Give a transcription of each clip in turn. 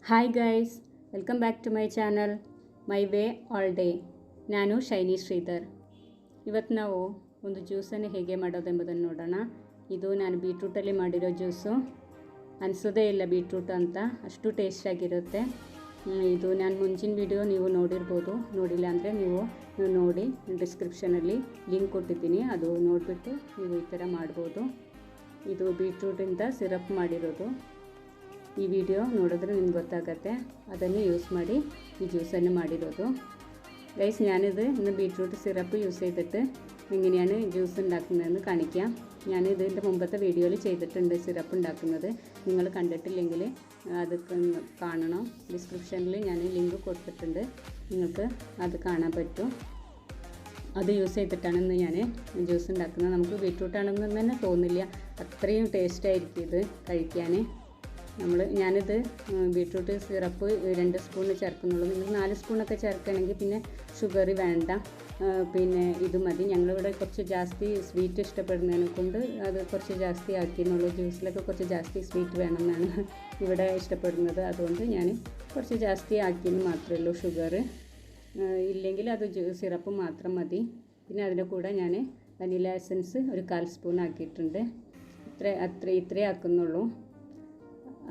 Hi guys, welcome back to my channel my way all day. ನಾನು ಶೈನಿ ಶ್ರೀಧರ್. ಇವತ್ತು ನಾವು ಒಂದು ಜ್ಯೂಸನ್ನು ಹೇಗೆ ಮಾಡೋದೆಂಬುದನ್ನು ನೋಡೋಣ. ಇದು ನಾನು ಬೀಟ್ರೂಟಲ್ಲಿ ಮಾಡಿರೋ ಜ್ಯೂಸು. ಅನಿಸೋದೇ ಇಲ್ಲ ಬೀಟ್ರೂಟ್ ಅಂತ, ಅಷ್ಟು ಟೇಸ್ಟಾಗಿರುತ್ತೆ. ಇದು ನಾನು ಮುಂಚಿನ ವಿಡಿಯೋ ನೀವು ನೋಡಿರ್ಬೋದು. ನೋಡಿಲ್ಲ ಅಂದರೆ ನೀವು ನೋಡಿ, ಡಿಸ್ಕ್ರಿಪ್ಷನಲ್ಲಿ ಲಿಂಕ್ ಕೊಟ್ಟಿದ್ದೀನಿ, ಅದು ನೋಡಿಬಿಟ್ಟು ನೀವು ಈ ಥರ ಮಾಡ್ಬೋದು. ಇದು ಬೀಟ್ರೂಟಿಂದ ಸಿರಪ್ ಮಾಡಿರೋದು. ഈ വീഡിയോ ನೋಡಿದ್ರೆ ನಿಮ್ಗೆ ಗೊತ್ತಾಗುತ್ತೆ. ಅದನ್ನು യൂസ് ಮಾಡಿ ഈ ജ്യൂസನ್ನು ಮಾಡಿರೋದು. ഗൈസ്, ഞാനിത് ഇന്ന് ബീട്രൂട്ട് സിറപ്പ് യൂസ് ചെയ്തിട്ട് എങ്ങനെയാണ് ജ്യൂസ് ഉണ്ടാക്കുന്നതെന്ന് കാണിക്കാം. ഞാനിത് ഇതിൻ്റെ മുമ്പത്തെ വീഡിയോയിൽ ചെയ്തിട്ടുണ്ട് സിറപ്പ് ഉണ്ടാക്കുന്നത്. നിങ്ങൾ കണ്ടിട്ടില്ലെങ്കിൽ അത് കാണണം. ഡിസ്ക്രിപ്ഷനിൽ ഞാൻ ലിങ്ക് കൊടുത്തിട്ടുണ്ട്, നിങ്ങൾക്ക് അത് കാണാൻ പറ്റും. അത് യൂസ് ചെയ്തിട്ടാണ് ഇന്ന് ഞാൻ ജ്യൂസ് ഉണ്ടാക്കുന്നത്. നമുക്ക് ബീട്രൂട്ടാണെന്ന് തന്നെ തോന്നില്ല, അത്രയും ടേസ്റ്റായിരിക്കും ഇത് കഴിക്കാൻ. ഞാനിത് ബീട്രൂട്ട് സിറപ്പ് 2 സ്പൂൺ ചേർക്കുന്നുള്ളൂ. നിങ്ങൾ 4 സ്പൂണൊക്കെ ചേർക്കുകയാണെങ്കിൽ പിന്നെ ഷുഗർ വേണ്ട, പിന്നെ ഇത് മതി. ഞങ്ങളിവിടെ കുറച്ച് ജാസ്തി സ്വീറ്റ് ഇഷ്ടപ്പെടുന്നതിനെ കൊണ്ട് അത് കുറച്ച് ജാസ്തി ആക്കിയെന്നുള്ളൂ. ജ്യൂസിലൊക്കെ കുറച്ച് ജാസ്തി സ്വീറ്റ് വേണമെന്നാണ് ഇവിടെ ഇഷ്ടപ്പെടുന്നത്. അതുകൊണ്ട് ഞാൻ കുറച്ച് ജാസ്തി ആക്കിയെന്ന് മാത്രമേ ഉള്ളൂ. ഷുഗർ ഇല്ലെങ്കിൽ അത് സിറപ്പ് മാത്രം മതി. പിന്നെ അതിൻ്റെ കൂടെ ഞാൻ വനില എസൻസ് ഒരു 1/4 സ്പൂൺ ആക്കിയിട്ടുണ്ട്. ഇത്രേ ആക്കുന്നുള്ളൂ.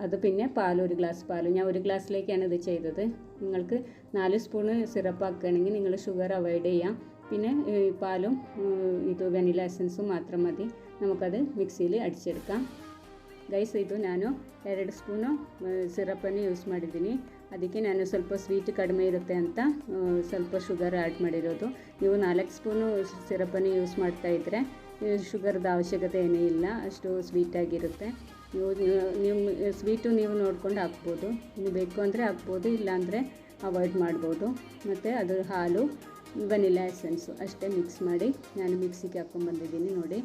അത് പിന്നെ പാൽ, 1 ഗ്ലാസ് പാൽ. ഞാൻ 1 ഗ്ലാസ്സിലേക്കാണ് ഇത് ചെയ്തത്. നിങ്ങൾക്ക് 4 സ്പൂണ് സിറപ്പ് ആക്കുകയാണെങ്കിൽ നിങ്ങൾ ഷുഗർ അവോയ്ഡ് ചെയ്യാം. പിന്നെ പാലും ഇത് വെനില എസൻസും മാത്രം മതി. നമുക്കത് ಮಿಕ್ಸಿಲಿ ಅಡಿಸೆಡ್ಕಾಂ. ಗೈಸ್, ಇದು ನಾನು 2 ಸ್ಪೂನು ಸಿರಪ್ಪನ್ನು ಯೂಸ್ ಮಾಡಿದ್ದೀನಿ. ಅದಕ್ಕೆ ನಾನು ಸ್ವಲ್ಪ ಸ್ವೀಟ್ ಕಡಿಮೆ ಇರುತ್ತೆ ಅಂತ ಸ್ವಲ್ಪ ಶುಗರ್ ಆ್ಯಡ್ ಮಾಡಿರೋದು. ನೀವು 4 ಸ್ಪೂನು ಸಿರಪ್ಪನ್ನು ಯೂಸ್ ಮಾಡ್ತಾಯಿದ್ರೆ ಶುಗರ್ದ ಅವಶ್ಯಕತೆ ಏನೇ ಇಲ್ಲ, ಅಷ್ಟು ಸ್ವೀಟಾಗಿರುತ್ತೆ. ನೀವು ಸ್ವೀಟು ನೀವು ನೋಡ್ಕೊಂಡು ಹಾಕ್ಬೋದು. ನೀವು ಬೇಕು ಅಂದರೆ ಹಾಕ್ಬೋದು, ಇಲ್ಲಾಂದರೆ ಅವಾಯ್ಡ್ ಮಾಡ್ಬೋದು. ಮತ್ತು ಅದು ಹಾಲು, ವೆನಿಲಾ ಎಸೆನ್ಸು ಅಷ್ಟೇ ಮಿಕ್ಸ್ ಮಾಡಿ ನಾನು ಮಿಕ್ಸಿಗೆ ಹಾಕ್ಕೊಂಡ್ಬಂದಿದ್ದೀನಿ. ನೋಡಿ,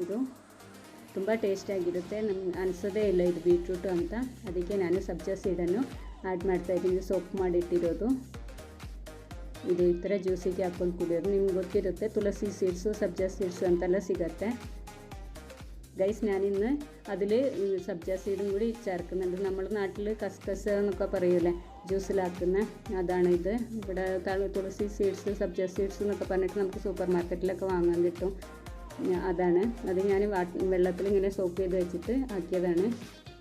ಇದು ತುಂಬ ಟೇಸ್ಟಿಯಾಗಿರುತ್ತೆ. ನಮ್ಗೆ ಅನಿಸೋದೇ ಇಲ್ಲ ಇದು ಬೀಟ್ರೂಟು ಅಂತ. ಅದಕ್ಕೆ ನಾನು ಸಬ್ಜಾ ಸೀಡನ್ನು ಆ್ಯಡ್ ಮಾಡ್ತಾಯಿದ್ದೀನಿ, ಸೋಪ್ ಮಾಡಿಟ್ಟಿರೋದು. ಇದು ಈ ಥರ ಜ್ಯೂಸಿಗೆ ಹಾಕ್ಕೊಂಡು ಕುಡಿಯೋದು. ನಿಮ್ಗೆ ಗೊತ್ತಿರುತ್ತೆ, തുളസി സീഡ്സು, സബ്ജ സീഡ്സു ಅಂತೆಲ್ಲ ಸಿಗುತ್ತೆ. ഗൈസ്, ഞാനിന്ന് അതിൽ സബ്ജ സീഡും കൂടി ചേർക്കുന്നുണ്ട്. നമ്മുടെ നാട്ടിൽ കസ്കസ് എന്നൊക്കെ പറയൂലേ, ജ്യൂസിലാക്കുന്ന, അതാണ് ഇത്. ഇവിടെ തുളസി സീഡ്സ്, സബ്ജ സീഡ്സ് എന്നൊക്കെ പറഞ്ഞിട്ട് നമുക്ക് സൂപ്പർ മാർക്കറ്റിലൊക്കെ വാങ്ങാൻ കിട്ടും. അതാണ് അത് ഞാൻ വെള്ളത്തിൽ ഇങ്ങനെ സോക്ക് ചെയ്ത് വെച്ചിട്ട് ಆಕಿಯതാണ്.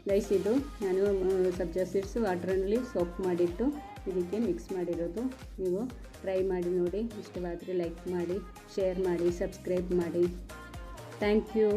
ಗೈಸ್, ಇದು ನಾನು ಸಬ್ಜಾ ಸೀಡ್ಸ್ ವಾಟರಲ್ಲಿ ಸೋಕ್ ಮಾಡಿಟ್ಟು ಇದಕ್ಕೆ ಮಿಕ್ಸ್ ಮಾಡಿರೋದು. ನೀವು ಟ್ರೈ ಮಾಡಿ ನೋಡಿ. ಇಷ್ಟವಾದರೆ ಲೈಕ್ ಮಾಡಿ, ಶೇರ್ ಮಾಡಿ, ಸಬ್ಸ್ಕ್ರೈಬ್ ಮಾಡಿ. Thank you.